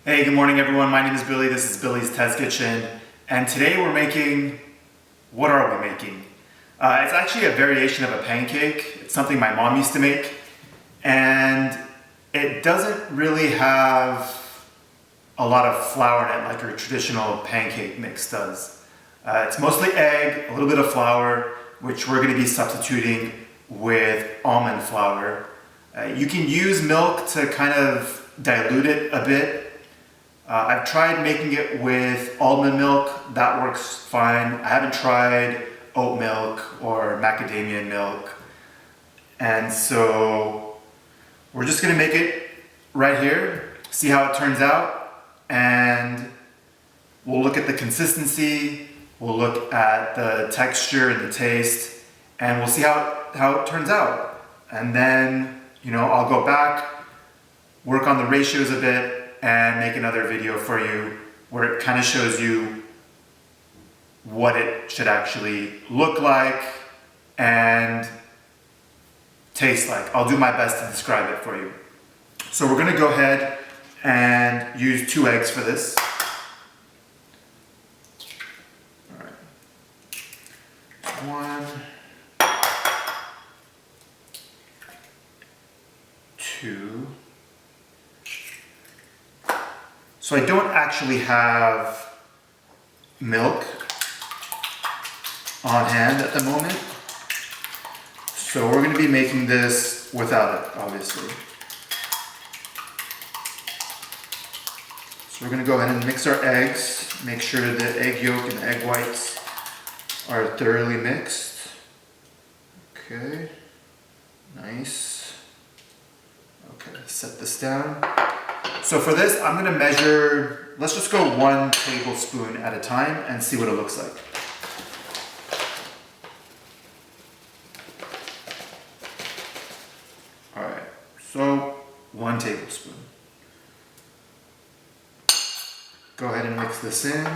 Hey, good morning everyone. My name is Billy. This is Billy's Test Kitchen. And today we're making, what are we making? It's actually a variation of a pancake. It's something my mom used to make. And it doesn't really have a lot of flour in it like your traditional pancake mix does. It's mostly egg, a little bit of flour, which we're going to be substituting with almond flour. You can use milk to kind of dilute it a bit. I've tried making it with almond milk. That works fine. I haven't tried oat milk or macadamia milk. And so we're just gonna make it right here, see how it turns out, and we'll look at the consistency, we'll look at the texture and the taste, and we'll see how it turns out. And then, I'll go back, work on the ratios a bit, and make another video for you where it kind of shows you what it should actually look like and taste like. I'll do my best to describe it for you. So we're gonna go ahead and use 2 eggs for this. All right. 1, 2. So I don't actually have milk on hand at the moment. So we're going to be making this without it, obviously. So we're going to go ahead and mix our eggs, make sure the egg yolk and the egg whites are thoroughly mixed. Okay, nice. Okay, set this down. So for this, I'm going to measure, let's just go 1 tablespoon at a time and see what it looks like. All right, so 1 tablespoon. Go ahead and mix this in.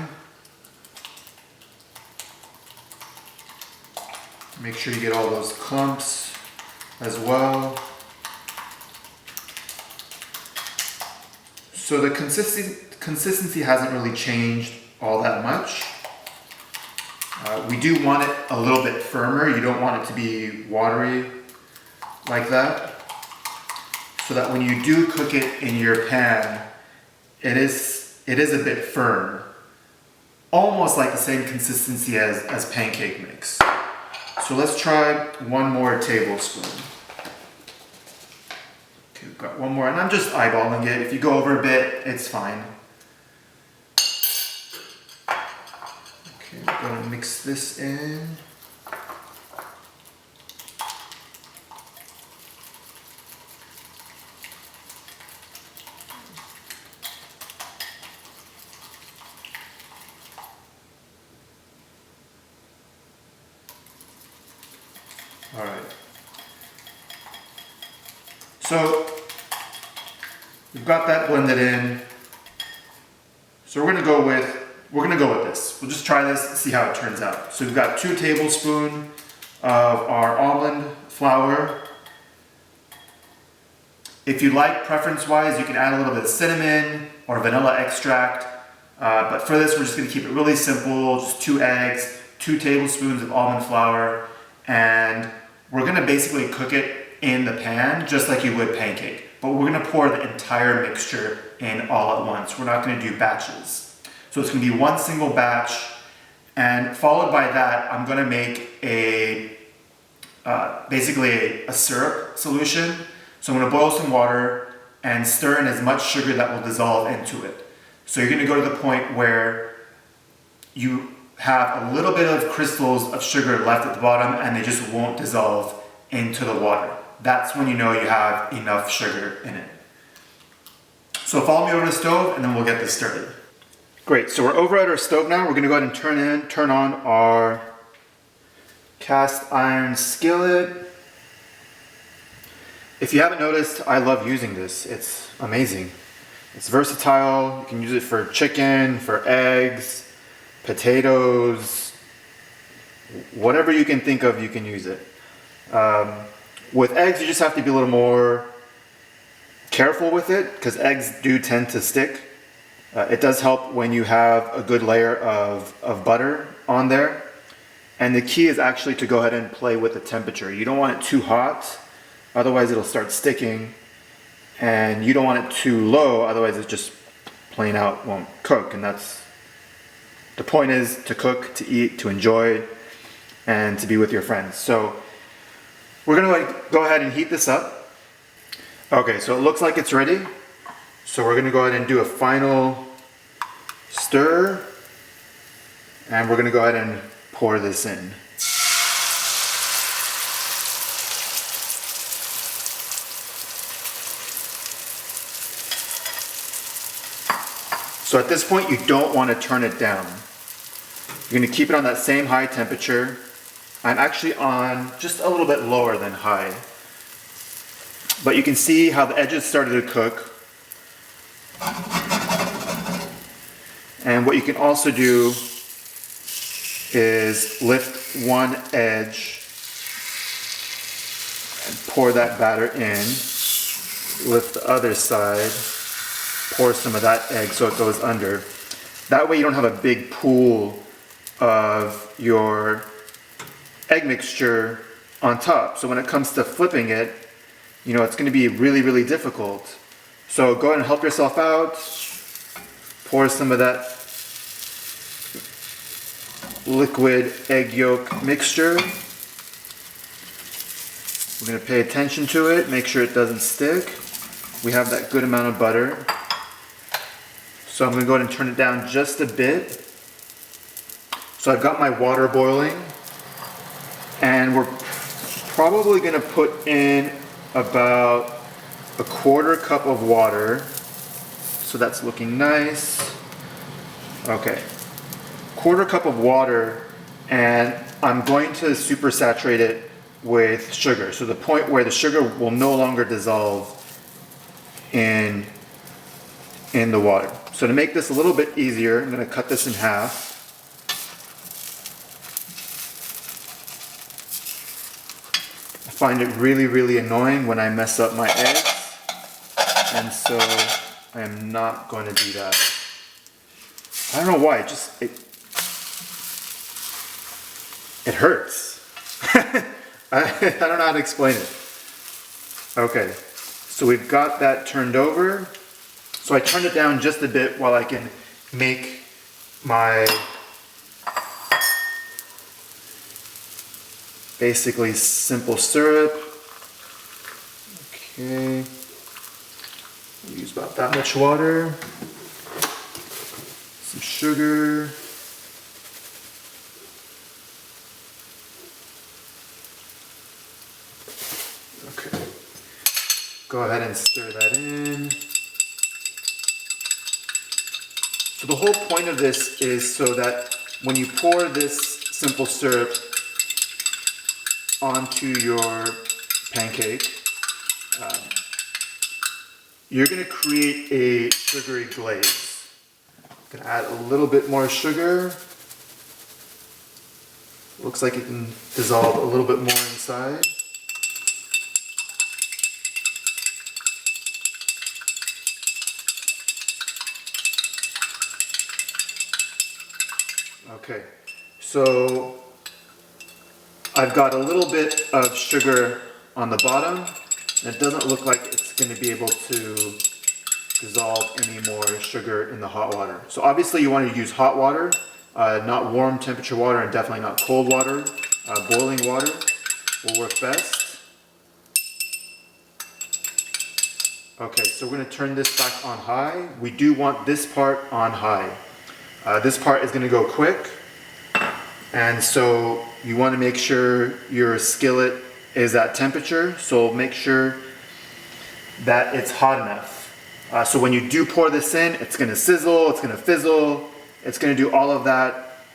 Make sure you get all those clumps as well. So the consistency hasn't really changed all that much. We do want it a little bit firmer. You don't want it to be watery like that. So that when you do cook it in your pan, it is a bit firm. Almost like the same consistency as pancake mix. So let's try 1 more tablespoon. Okay, we've got 1 more, and I'm just eyeballing it. If you go over a bit, it's fine. Okay, I'm gonna mix this in. All right. So we've got that blended in. So we're gonna go with this. We'll just try this and see how it turns out. So we've got 2 tablespoons of our almond flour. If you like, preference-wise, you can add a little bit of cinnamon or vanilla extract. But for this, we're just gonna keep it really simple. Just 2 eggs, 2 tablespoons of almond flour, and we're gonna basically cook it in the pan just like you would pancake. But we're gonna pour the entire mixture in all at once. We're not gonna do batches. So it's gonna be 1 single batch, and followed by that, I'm gonna make basically a syrup solution. So I'm gonna boil some water and stir in as much sugar that will dissolve into it. So you're gonna go to the point where you have a little bit of crystals of sugar left at the bottom and they just won't dissolve into the water. That's when you know you have enough sugar in it. So follow me over to the stove and then we'll get this started. Great, so we're over at our stove now. We're gonna go ahead and turn on our cast iron skillet. If you haven't noticed, I love using this. It's amazing. It's versatile. You can use it for chicken, for eggs, potatoes, whatever you can think of, you can use it. With eggs, you just have to be a little more careful with it because eggs do tend to stick. It does help when you have a good layer of butter on there. And the key is actually to go ahead and play with the temperature. You don't want it too hot, otherwise it'll start sticking. And you don't want it too low, otherwise it just plain out won't cook. And that's the point, is to cook, to eat, to enjoy, and to be with your friends. So we're gonna go ahead and heat this up. Okay, so it looks like it's ready. So we're gonna go ahead and do a final stir, and we're gonna go ahead and pour this in. So at this point, you don't want to turn it down. You're going to keep it on that same high temperature. I'm actually on just a little bit lower than high. But you can see how the edges started to cook. And what you can also do is lift one edge and pour that batter in. Lift the other side. Pour some of that egg so it goes under. That way you don't have a big pool of your egg mixture on top. So when it comes to flipping it, you know, it's going to be really, really difficult. So go ahead and help yourself out. Pour some of that liquid egg yolk mixture. We're going to pay attention to it, make sure it doesn't stick. We have that good amount of butter. So I'm going to go ahead and turn it down just a bit. So I've got my water boiling, and we're probably going to put in about a 1/4 cup of water. So that's looking nice. Okay, 1/4 cup of water, and I'm going to supersaturate it with sugar. So the point where the sugar will no longer dissolve in the water. So to make this a little bit easier, I'm going to cut this in half. I find it really, really annoying when I mess up my eggs, and so I am not going to do that. I don't know why, it hurts. I don't know how to explain it. Okay, so we've got that turned over. So I turned it down just a bit while I can make my basically simple syrup. Okay, we'll use about that much water, some sugar. Okay, go ahead and stir that in. So the whole point of this is so that when you pour this simple syrup onto your pancake, you're going to create a sugary glaze. I'm going to add a little bit more sugar. Looks like it can dissolve a little bit more inside. Okay, so I've got a little bit of sugar on the bottom, and it doesn't look like it's going to be able to dissolve any more sugar in the hot water. So obviously you want to use hot water, not warm temperature water, and definitely not cold water. Boiling water will work best. Okay, so we're going to turn this back on high. We do want this part on high. This part is going to go quick, and so you want to make sure your skillet is at temperature, so make sure that it's hot enough. So when you do pour this in, it's going to sizzle, it's going to fizzle, it's going to do all of that,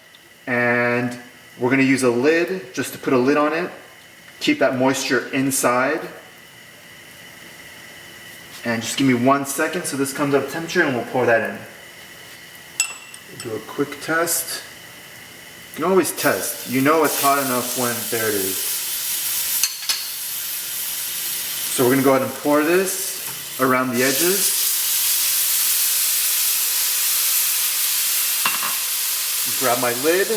and we're going to use a lid just to put a lid on it, keep that moisture inside, and just give me 1 second so this comes up to temperature, and we'll pour that in. Do a quick test. You can always test. You know it's hot enough when there it is. So we're going to go ahead and pour this around the edges. Grab my lid.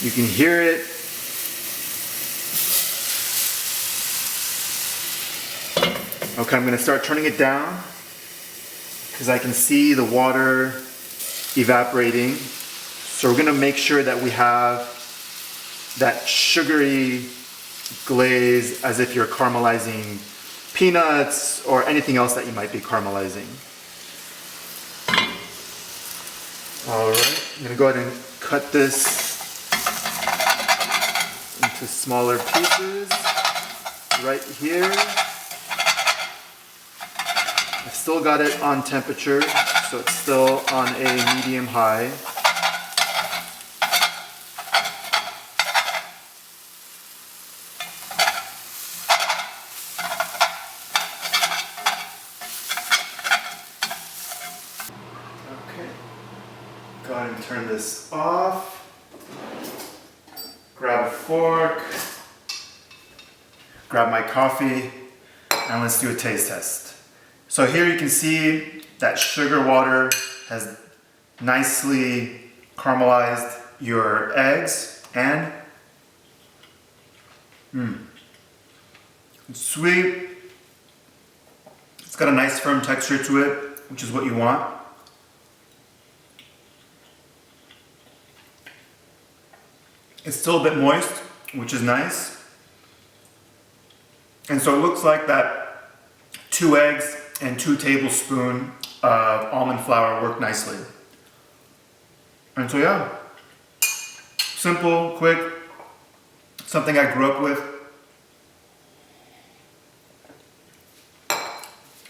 You can hear it. Okay, I'm going to start turning it down because I can see the water evaporating. So we're going to make sure that we have that sugary glaze as if you're caramelizing peanuts or anything else that you might be caramelizing. All right, I'm going to go ahead and cut this into smaller pieces right here. I've still got it on temperature, so it's still on a medium high. Okay, go ahead and turn this off. Grab a fork, grab my coffee, and let's do a taste test. So here you can see that sugar water has nicely caramelized your eggs, and it's sweet. It's got a nice firm texture to it, which is what you want. It's still a bit moist, which is nice. And so it looks like that 2 eggs and 2 tablespoons of almond flour work nicely. And so yeah, simple, quick, something I grew up with.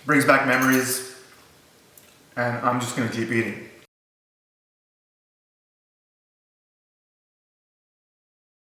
Brings back memories, and I'm just gonna keep eating.